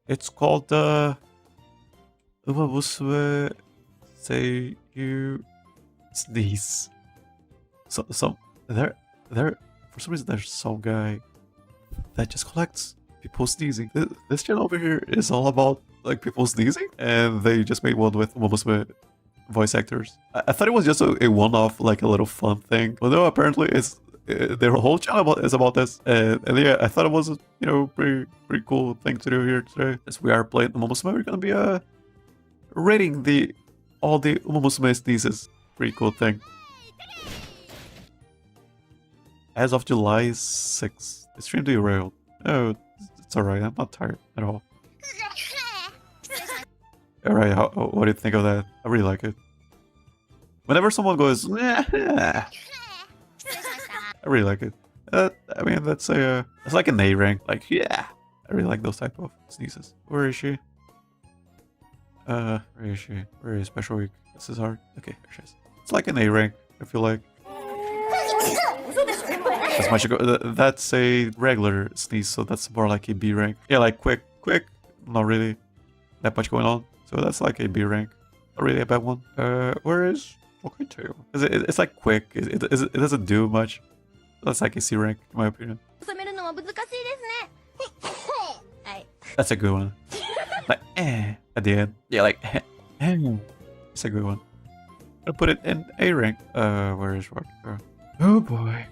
It's called Umamusume seiyuu sneeze. So there for some reason there's some guy that just collects people sneezing. This channel over here is all about like people sneezing, and they just made one with Umamusume voice actors. I thought it was just a one-off, like a little fun thing. Well, no, apparently it's their whole channel is about this, and yeah, I thought it was pretty cool thing to do here today. As we are playing Umamusume, we're gonna be rating all the Umamusume sneezes. Pretty cool thing. As of July 6th, the stream derailed. Oh, it's alright. I'm not tired at all. Alright, what do you think of that? I really like it. Whenever someone goes, I really like it. I mean, that's it's like an A rank. Like, yeah, I really like those type of sneezes. Where is she? Where is she? Where is Special Week? This is hard. Okay, there she is. It's like an A rank, I feel like. That's much. That's a regular sneeze, so that's more like a B rank. Yeah, like quick, not really that much going on. So that's like a B rank, not really a bad one. Where is okay too? It's like quick. It doesn't do much. That's like a C rank in my opinion. That's a good one. Like at the end. Yeah, like it's a good one. I'll put it in A rank. Where is what? Oh boy.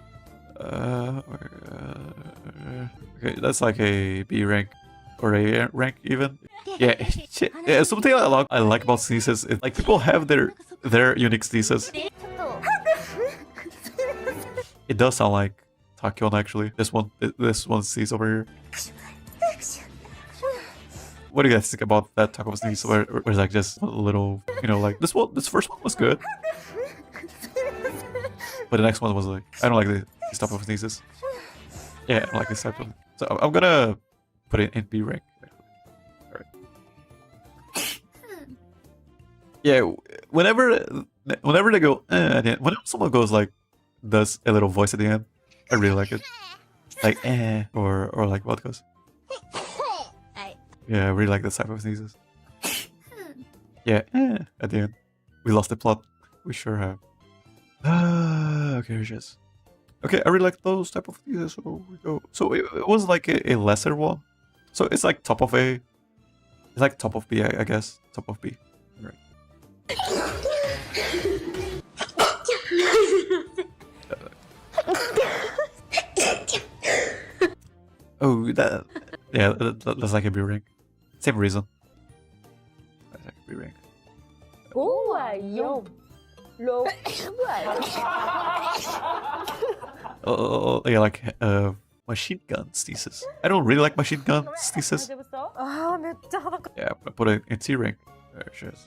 Okay, that's like a B rank or A rank even. Yeah, yeah. Something I like about sneezes is like people have their unique sneezes. It does sound like Takion actually. This one sneeze over here. What do you guys think about that type of sneeze where it's like just a little, like this first one was good. But the next one was like, I don't like this type of sneezes. Yeah, I don't like this type of. So I'm gonna put it in B rank. Alright. Yeah, whenever they go, at the end, whenever someone goes like, does a little voice at the end, I really like it. Like, or like what goes. Yeah, I really like this type of sneezes. Yeah, at the end. We lost the plot. We sure have. Okay, here she is. Okay, I really like those type of sneezes, so we go. So it was like a lesser one. So it's like top of A. It's like top of B, I guess. Top of B. Right. Oh, yeah, that's like a B rank. Same reason. That's like a B rank. Oh, yeah, like machine gun sneezes. I don't really like machine gun sneezes. Yeah, I put it in C rank. There she is.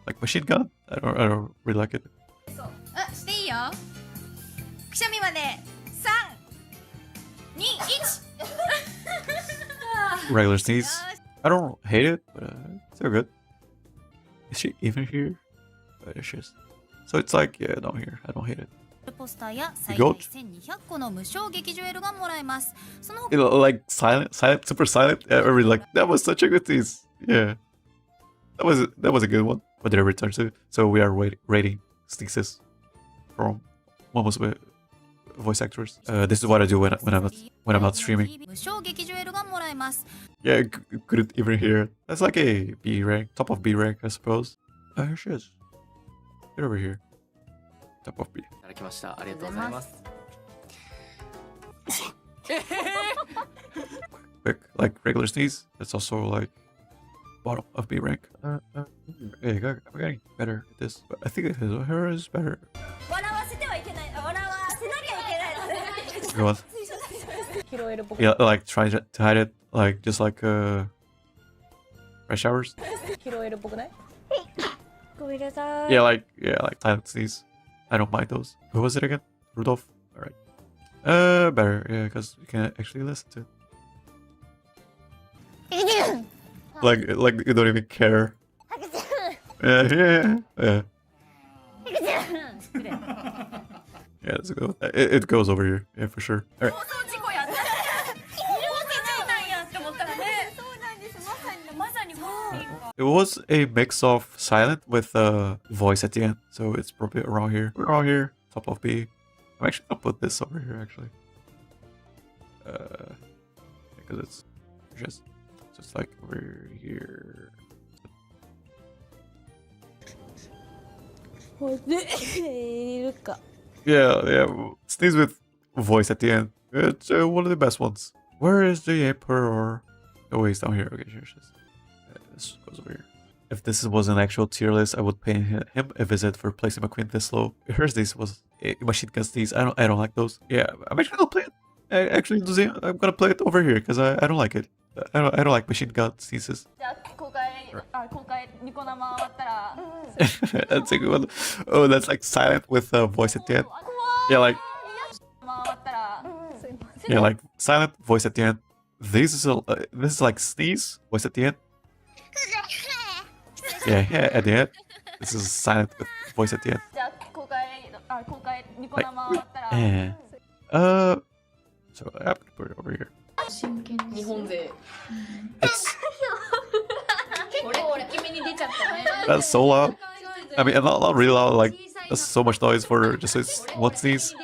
Like machine gun, I don't really like it. Regular sneeze. I don't hate it, but it's still good. Is she even here? Oh, there she is. So it's like, yeah, no, here. I don't hate it. Goat. Like silent, super silent. I really like that was such a good sneeze. Yeah, that was a good one. What did I return to? So we are rating sneezes from Umamusume voice actors. This is what I do when I'm not streaming. Yeah, couldn't even hear it. That's like a B rank, top of B rank, I suppose. Oh, here she is. Get over here. Top of B. Quick, like regular sneeze. That's also like bottom of B rank. Yeah, I'm getting better at this. But I think her is better. Go on. Yeah, like try to hide it, like just like red showers. Yeah, like silent sneeze. I don't mind those. Who was it again? Rudolph. All right. Better, yeah, because you can actually listen to it. like you don't even care. Yeah. Yeah, let's go. It goes over here. Yeah, for sure. All right. It was a mix of silent with voice at the end, so it's probably around here. Around here, top of B. I'm actually gonna put this over here actually, because it's just so it's like over here. Yeah. Sneeze with voice at the end. It's one of the best ones. Where is the emperor? Oh, he's down here. Okay, sure. This goes over here. If this was an actual tier list, I would pay him a visit for placing my queen this low. Here's this was a machine gun sneeze. I don't like those. Yeah, I'm actually gonna play it. Actually, I'm gonna play it over here because I don't like it. I don't like machine gun sneezes. That's a good one. Oh, that's like silent with voice at the end. Yeah, like silent voice at the end. This is like sneeze voice at the end. Yeah, at the end. This is silent with voice at the end. So I'm gonna put it over here. It's that's so loud. I mean, not really loud. Like that's so much noise for just one sneeze.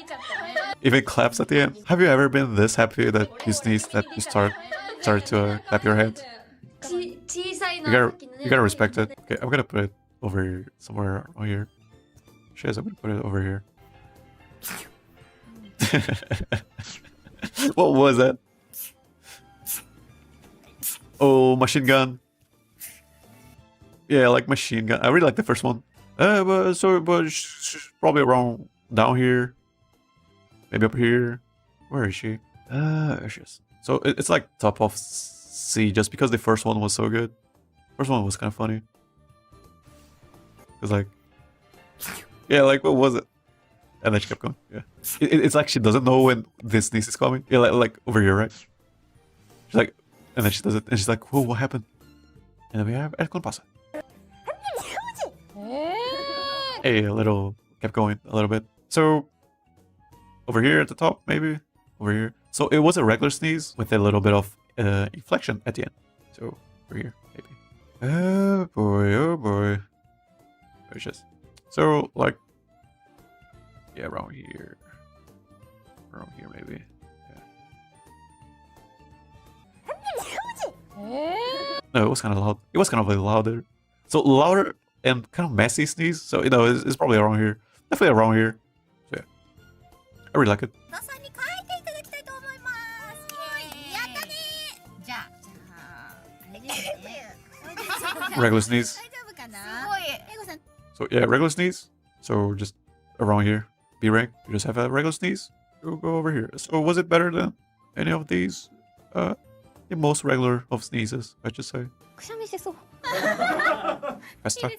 Even claps at the end. Have you ever been this happy that you sneeze that you start to clap your hands? You gotta respect it. Okay, I'm gonna put it over here, somewhere around here. Shiz, I'm gonna put it over here. What was that? Oh, machine gun. Yeah, like machine gun. I really like the first one. But she's probably around down here. Maybe up here. Where is she? There she is. So it's like top of C, just because the first one was so good. First one was kind of funny. It's like, yeah, like what was it? And then she kept going. Yeah, it's like she doesn't know when this sneeze is coming. Yeah, like over here, right? She's like, and then she does it, and she's like, whoa, what happened? And then we have El Compasa. Hey, a little kept going a little bit. So over here at the top, maybe over here. So it was a regular sneeze with a little bit of inflection at the end. So over here, maybe. Oh boy. Precious. So like, yeah, around here maybe. Yeah. No, it was kind of loud. It was kind of like louder. So louder and kind of messy sneeze. So you know, it's probably around here. Definitely around here. So yeah, I really like it. Regular sneeze. So yeah, regular sneeze. So just around here, B rank. You just have a regular sneeze. You'll go over here. So was it better than any of these? The most regular of sneezes, I should say. Festa.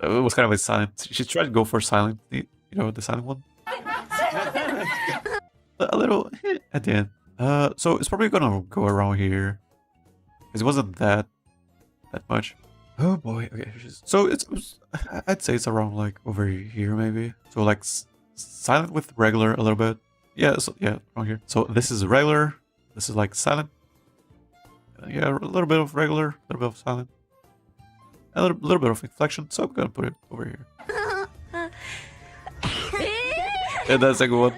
It was kind of a silent. She tried to go for silent. You know, the silent one. A little at the end. So it's probably gonna go around here, because it wasn't that much. Oh boy. Okay. So I'd say it's around like over here maybe. So like silent with regular a little bit. Yeah. So yeah, around here. So this is regular. This is like silent. Yeah, a little bit of regular, a little bit of silent, a little bit of inflection. So I'm gonna put it over here. Yeah, that's a good one.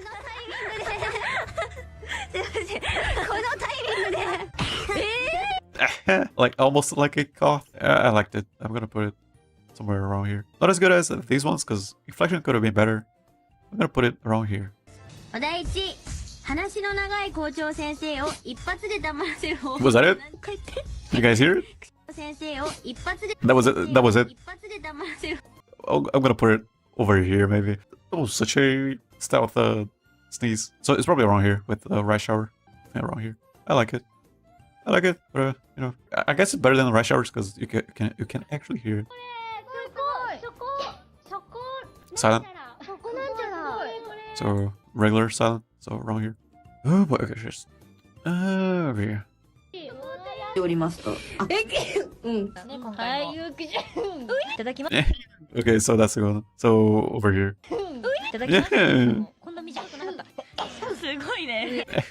Like almost like a cough. I liked it. I'm gonna put it somewhere around here. Not as good as these ones, because inflection could have been better. I'm gonna put it around here. Was that it? You guys hear it? That was it. That was it. Oh, I'm gonna put it over here maybe. Oh, such a stealth sneeze. So it's probably around here with the right shower. Yeah, around here. I like it. But you know, I guess it's better than the right showers because you can actually hear it. Silent. So regular silent. So around here. Oh boy, okay, just over here. Okay, so that's the one. So over here.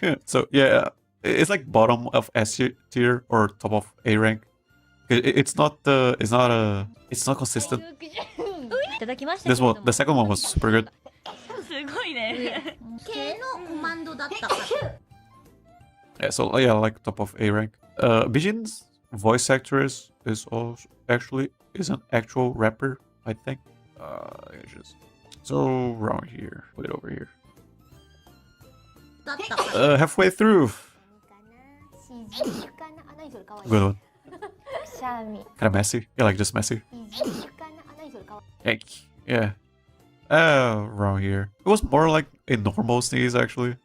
Yeah. So yeah, it's like bottom of S tier or top of A rank. It's not consistent. This one, the second one was super good. Yeah, so yeah, like top of A rank. Bijin's voice actress is also actually an actual rapper, I think. So around here, put it over here. Halfway through. Good one. Kind of messy. Yeah, like just messy. Yeah. Around here. It was more like a normal sneeze actually.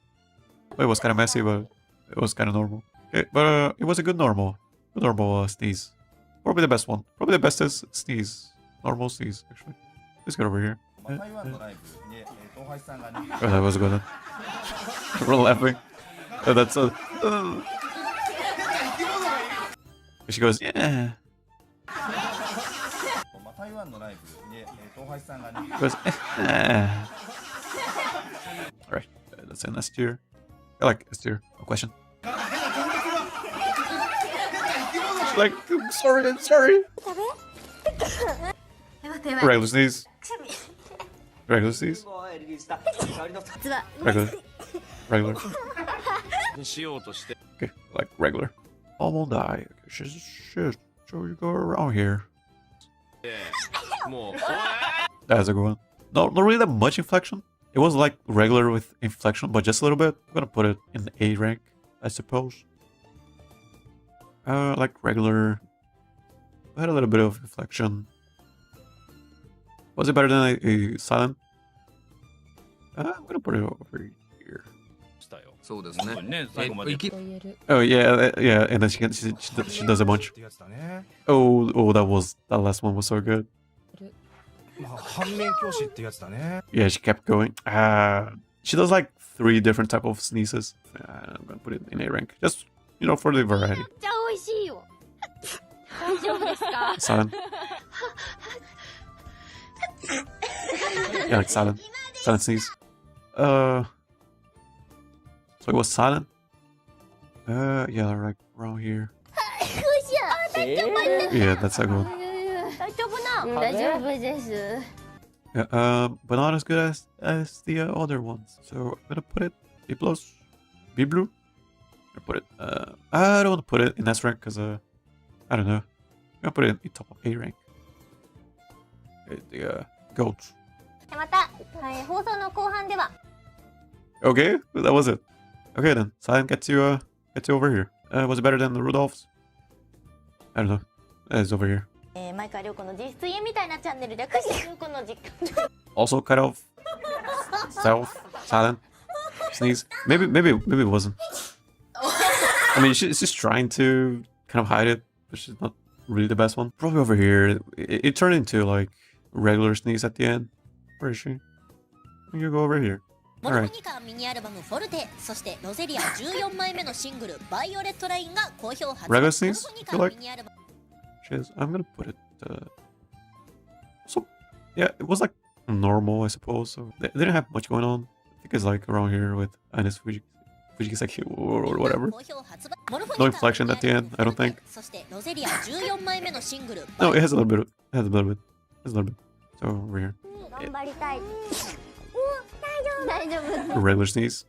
It was kind of messy, but it was kind of normal. Okay, but it was a good normal. Good normal sneeze. Probably the best one. Probably the bestest sneeze. Normal sneeze, actually. Let's get over here. Oh, that was good. We're laughing. Oh, that's a. She goes, yeah. Goes, Alright, that's an S tier. I like S tier. No question. She's like, I'm sorry. Regular sneeze. Regular sneeze. Regular. Okay, like regular. Almost die. Shit. So you go around here. That's a good one. Not really that much inflection. It was like regular with inflection, but just a little bit. I'm gonna put it in the A rank, I suppose. Like regular. I had a little bit of inflection. Was it better than a silent? I'm gonna put it over here. Oh yeah, and then she does a bunch. Oh, that last one was so good. Yeah, she kept going. She does like 3 different type of sneezes. I'm gonna put it in A rank, just for the variety. Silent. Yeah, like silent sneeze. So it was silent. Yeah, like around here. Yeah, that's a good one. Yeah, but not as good as the other ones. So I'm gonna put it B plus, B blue. I'm gonna put it. I don't want to put it in S rank because I don't know. I'm gonna put it in top of A rank. The goats. Okay, that was it. Okay then, Silent gets you over here. Was it better than the Rudolphs? I don't know. It's over here. Also kind of silent sneeze. Maybe it wasn't. I mean, she's just trying to kind of hide it, but she's not really the best one. Probably over here. It turned into like regular sneeze at the end. Where is she? You go over here. Alright. Regular sneeze, I feel like. I'm gonna put it. So, yeah, it was like normal, I suppose. So they didn't have much going on. I think it's like around here with Ines Fujikiseki or whatever. No inflection at the end, I don't think. No, it has a little bit. It has a little bit. So over here. Regular sneeze.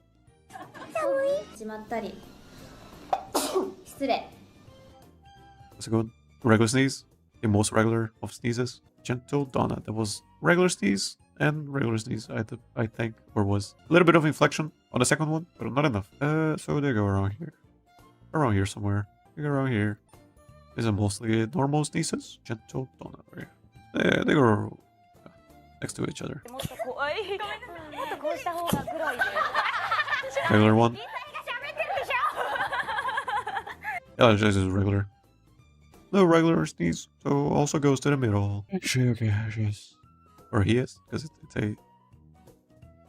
That's a good one. Regular sneeze. The most regular of sneezes. Gentle Donna. That was regular sneeze and regular sneeze, I think. Or was a little bit of inflection on the second one, but not enough. So they go around here. Around here somewhere. They go around here. These are mostly normal sneezes. Gentle Donna. They go next to each other. Regular one. Yeah, this is regular. No regular sneeze, so also goes to the middle. Actually, okay, she's... Or he is, because it's a...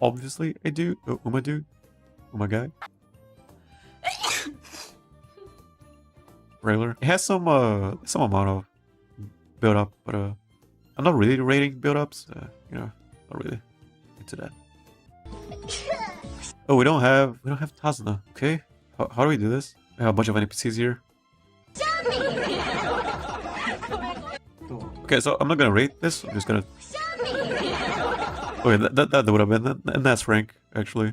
Obviously a dude. Uma dude. Uma guy. regular. It has some amount of build up, but I'm not really rating build ups. You know, not really into that. Oh, we don't have Tazna. Okay, how do we do this? We have a bunch of NPCs here. Okay, so I'm not gonna rate this. I'm just gonna. Okay, that would have been and that's rank actually.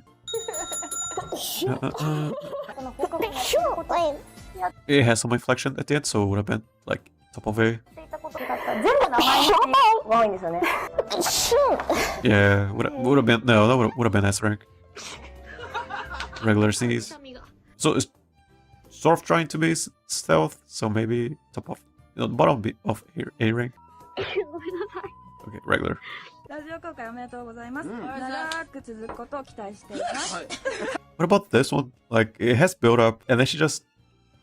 It has some inflection at the end, so it would have been like top of A. Yeah, would have been no, that would have been S rank. Regular C's. So it's sort of trying to be stealth, so maybe top of bottom of A rank. Okay, regular. What about this one? Like, it has build up, and then she just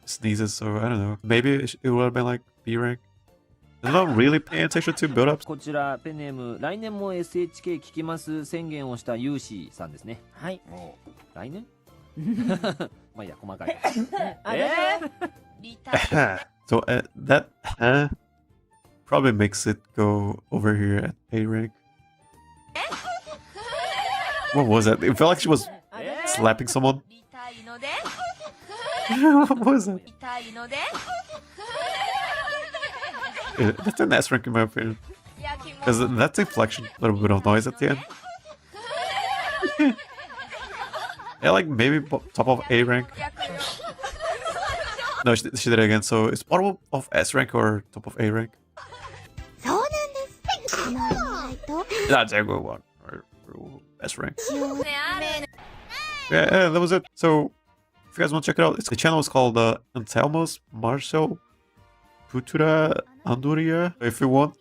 sneezes, so I don't know. Maybe it would have been like B rank. I'm not really paying attention to build ups. こちらペンネーム来年も SHK 聞きます宣言をしたユーシーさんですね。はい。来年？まあいいや細かい。So that probably makes it go over here at A rank. What was that? It felt like she was slapping someone. What was that? Yeah, that's an S rank in my opinion. Because that's inflection, a little bit of noise at the end. Yeah, like maybe top of A rank. No, she did it again, so it's bottom of S rank or top of A rank? That's a good one. Or S rank. Yeah, that was it. So, if you guys want to check it out, the channel is called Anselmo's Martial Futura Anduria. If you want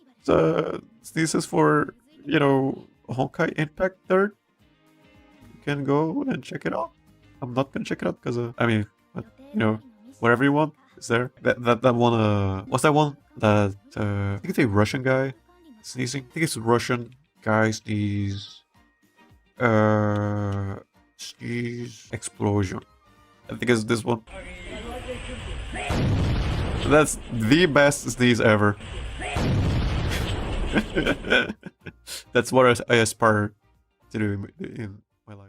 sneezes for, you know, Honkai Impact 3rd, you can go and check it out. I'm not gonna check it out because, I mean, but, you know, whatever you want is there. That one, what's that one? That, I think it's a Russian guy sneezing. I think it's a Russian guy sneeze. Sneeze explosion. I think it's this one. That's the best sneeze ever. That's what I aspire to do in my life.